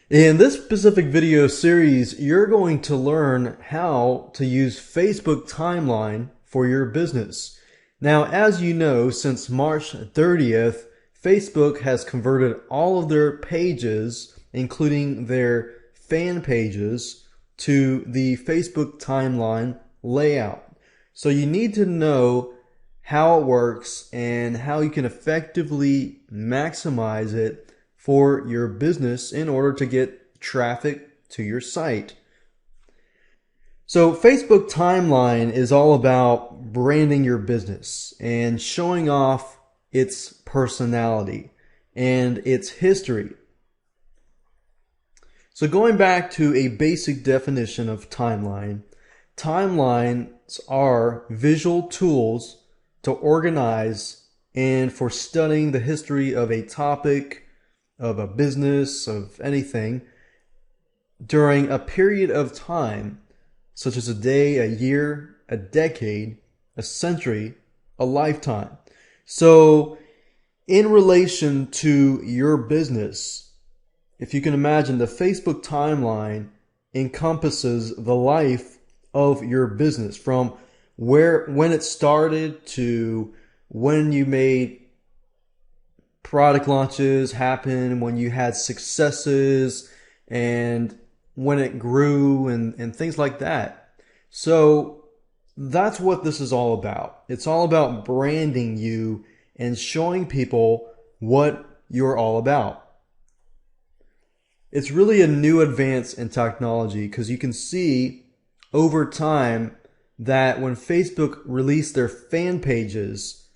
In this specific video series, you're going to learn how to use Facebook Timeline for your business. Now, as you know, since March 30th, Facebook has converted all of their pages, including their fan pages, to the Facebook Timeline layout. So you need to know how it works and how you can effectively maximize it for your business in order to get traffic to your site. So Facebook Timeline is all about branding your business and showing off its personality and its history. So going back to a basic definition of timeline, timelines are visual tools to organize and for studying the history of a topic, of a business, of anything, during a period of time, such as a day, a year, a decade, a century, a lifetime. So in relation to your business, if you can imagine, the Facebook timeline encompasses the life of your business from when it started to when you made product launches happen, when you had successes, and when it grew and things like that. So that's what this is all about. It's all about branding you and showing people what you're all about. It's really a new advance in technology because you can see over time that when Facebook released their fan pages,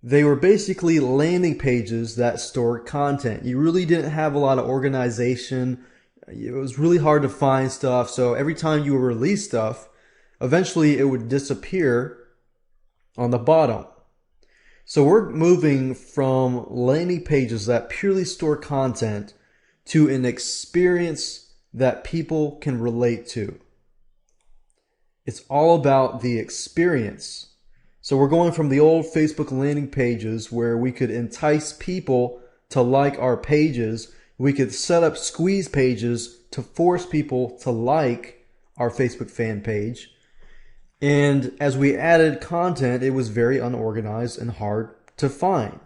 they were basically landing pages that stored content. You really didn't have a lot of organization. It was really hard to find stuff. So every time you would release stuff, eventually it would disappear on the bottom. So we're moving from landing pages that purely store content to an experience that people can relate to. It's all about the experience. So we're going from the old Facebook landing pages where we could entice people to like our pages. We could set up squeeze pages to force people to like our Facebook fan page. And as we added content, it was very unorganized and hard to find.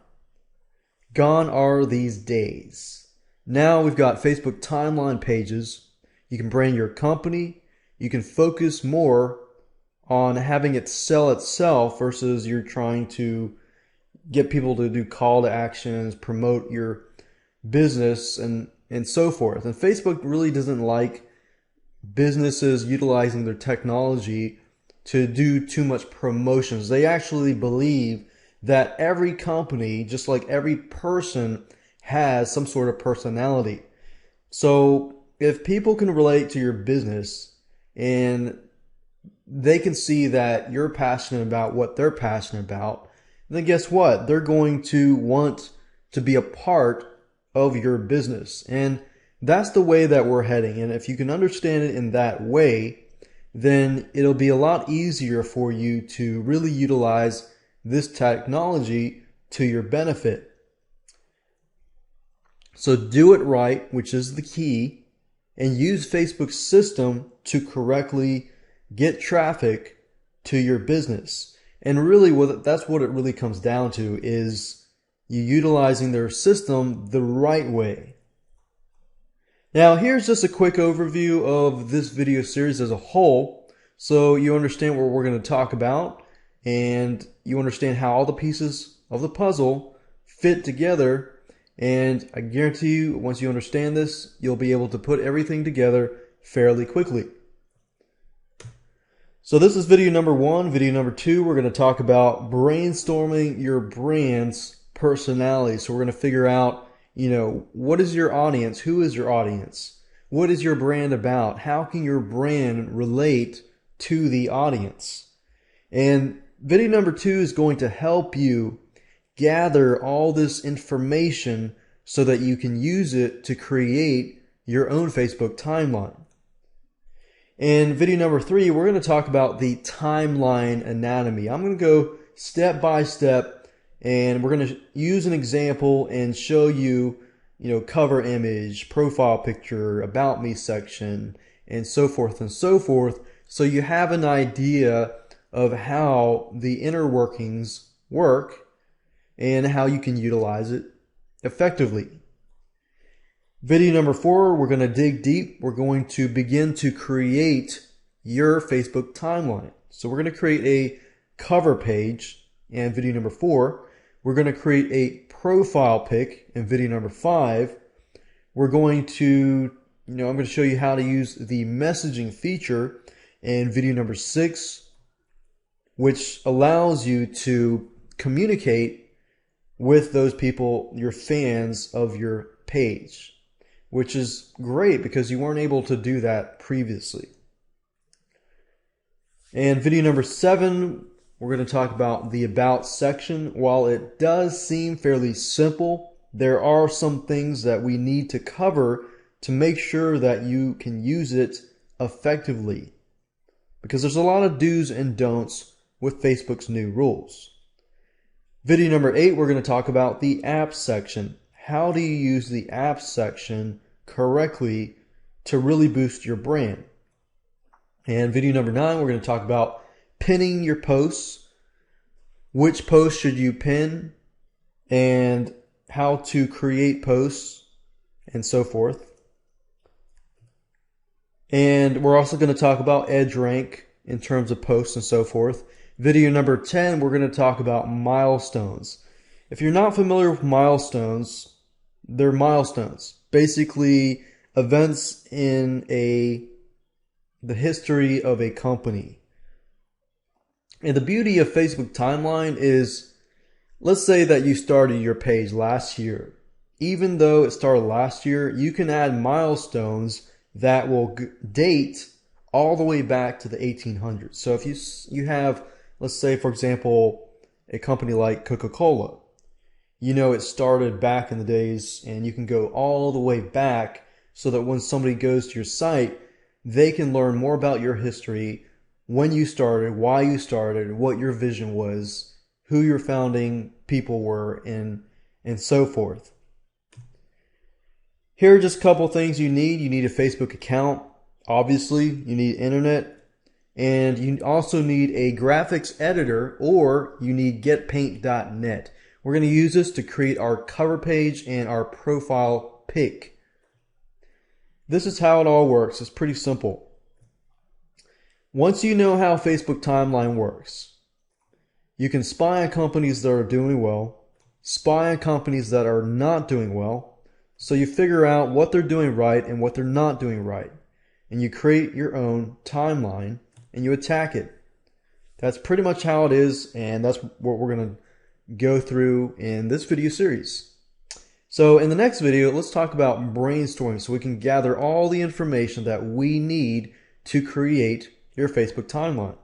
Gone are these days. Now we've got Facebook timeline pages. You can brand your company. You can focus more on having it sell itself versus you're trying to get people to do call to actions, promote your business, and so forth. And Facebook really doesn't like businesses utilizing their technology to do too much promotions. They actually believe that every company, just like every person, has some sort of personality. So if people can relate to your business and they can see that you're passionate about what they're passionate about, then guess what? They're going to want to be a part of your business. And that's the way that we're heading. And if you can understand it in that way, then it'll be a lot easier for you to really utilize this technology to your benefit. So do it right, which is the key, and use Facebook's system to correctly get traffic to your business. And really that's what it really comes down to, is you utilizing their system the right way. Now here's just a quick overview of this video series as a whole, so you understand what we're going to talk about and you understand how all the pieces of the puzzle fit together. And I guarantee you, once you understand this, you'll be able to put everything together fairly quickly. So this is video number 1. Video number 2, we're going to talk about brainstorming your brand's personality. So we're going to figure out, what is your audience? Who is your audience? What is your brand about? How can your brand relate to the audience? And video number 2 is going to help you gather all this information so that you can use it to create your own Facebook timeline. In video number 3, we're going to talk about the timeline anatomy. I'm going to go step by step, and we're going to use an example and show you cover image, profile picture, about me section, and so forth and so forth. So you have an idea of how the inner workings work and how you can utilize it effectively. Video number 4, we're going to dig deep. We're going to begin to create your Facebook timeline. So we're going to create a cover page in video number 4. We're going to create a profile pic in video number 5. We're going to, I'm going to show you how to use the messaging feature in video number 6, which allows you to communicate with those people, your fans of your page, which is great because you weren't able to do that previously. And video number 7, we're going to talk about the About section. While it does seem fairly simple, there are some things that we need to cover to make sure that you can use it effectively, because there's a lot of do's and don'ts with Facebook's new rules. Video number 8, we're going to talk about the Apps section. How do you use the Apps section correctly to really boost your brand? And video number 9, we're going to talk about pinning your posts. Which posts should you pin, and how to create posts, and so forth. And we're also going to talk about edge rank in terms of posts and so forth. Video number 10, we're going to talk about milestones. If you're not familiar with milestones, they're milestones. Basically, events in the history of a company. And the beauty of Facebook timeline is, let's say that you started your page last year. Even though it started last year, you can add milestones that will date all the way back to the 1800s. So if you have, let's say, for example, a company like Coca-Cola, it started back in the days, and you can go all the way back so that when somebody goes to your site, they can learn more about your history, when you started, why you started, what your vision was, who your founding people were, and so forth. Here are just a couple things you need. You need a Facebook account. Obviously, you need internet. And you also need a graphics editor, or you need getpaint.net. We're going to use this to create our cover page and our profile pic. This is how it all works. It's pretty simple. Once you know how Facebook timeline works, you can spy on companies that are doing well, spy on companies that are not doing well, so you figure out what they're doing right and what they're not doing right. And you create your own timeline and you attack it. That's pretty much how it is, and that's what we're going to go through in this video series. So in the next video, let's talk about brainstorming so we can gather all the information that we need to create your Facebook timeline.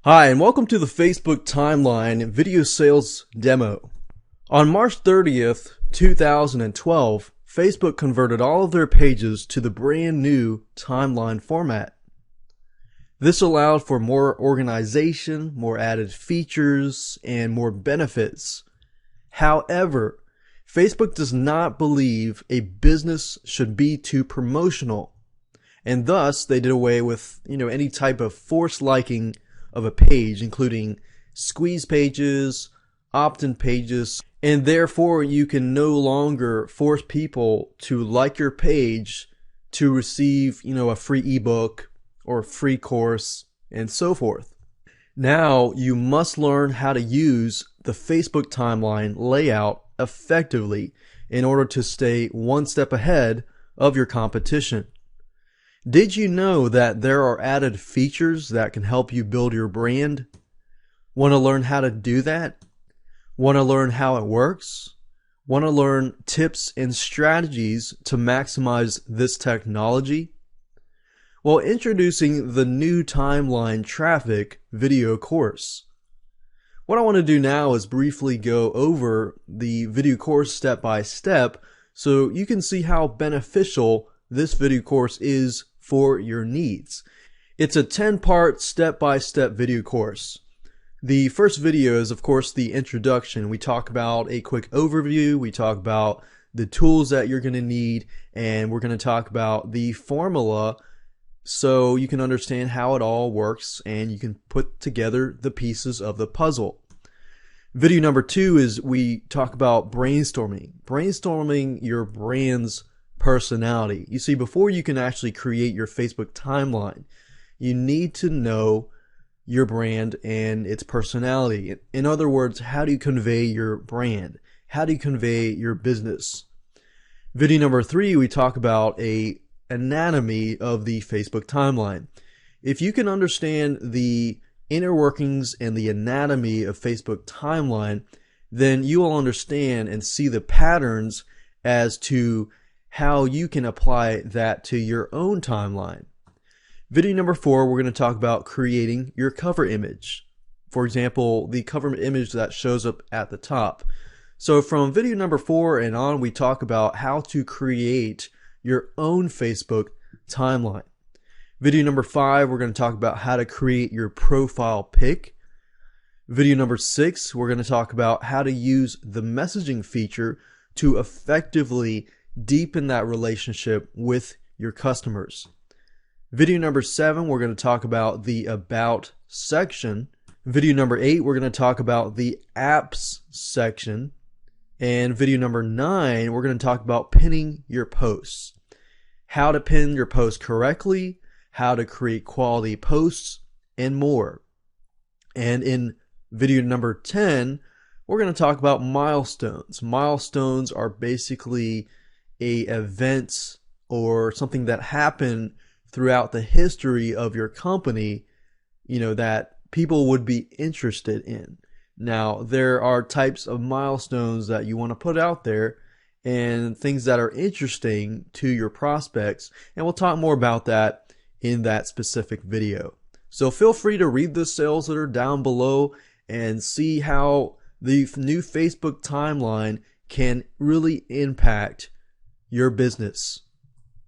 Hi, and welcome to the Facebook timeline video sales demo. On March 30th, 2012, Facebook converted all of their pages to the brand new timeline format. This allowed for more organization, more added features, and more benefits. However, Facebook does not believe a business should be too promotional, and thus they did away with any type of forced liking of a page, including squeeze pages, opt-in pages, and therefore you can no longer force people to like your page to receive a free ebook or a free course and so forth. Now you must learn how to use the Facebook timeline layout effectively in order to stay one step ahead of your competition. Did you know that there are added features that can help you build your brand? Want to learn how to do that? Want to learn how it works? Want to learn tips and strategies to maximize this technology? Well, introducing the new timeline traffic video course. What I want to do now is briefly go over the video course step by step so you can see how beneficial this video course is for your needs. It's a 10-part step-by-step video course. The first video is, of course, the introduction. We talk about a quick overview. We talk about the tools that you're going to need, and we're going to talk about the formula so you can understand how it all works and you can put together the pieces of the puzzle. Video number 2 is we talk about brainstorming your brand's personality. You see, before you can actually create your Facebook timeline, you need to know your brand and its personality. In other words, how do you convey your brand? How do you convey your business? Video number 3, we talk about a anatomy of the Facebook timeline. If you can understand the inner workings and the anatomy of Facebook timeline, then you will understand and see the patterns as to how you can apply that to your own timeline. Video number 4, we're going to talk about creating your cover image. For example, the cover image that shows up at the top. So from video number 4 and on, we talk about how to create your own Facebook timeline. Video number 5, we're going to talk about how to create your profile pic. Video number 6, we're going to talk about how to use the messaging feature to effectively deepen that relationship with your customers. Video number 7, we're going to talk about the About section. Video number 8, we're going to talk about the Apps section. And video number 9, we're going to talk about pinning your posts. How to pin your posts correctly, how to create quality posts, and more. And in video number 10, we're going to talk about milestones. Milestones are basically a event or something that happened throughout the history of your company, that people would be interested in. Now, there are types of milestones that you want to put out there and things that are interesting to your prospects, and we'll talk more about that in that specific video. So feel free to read the sales that are down below and see how the new Facebook timeline can really impact your business.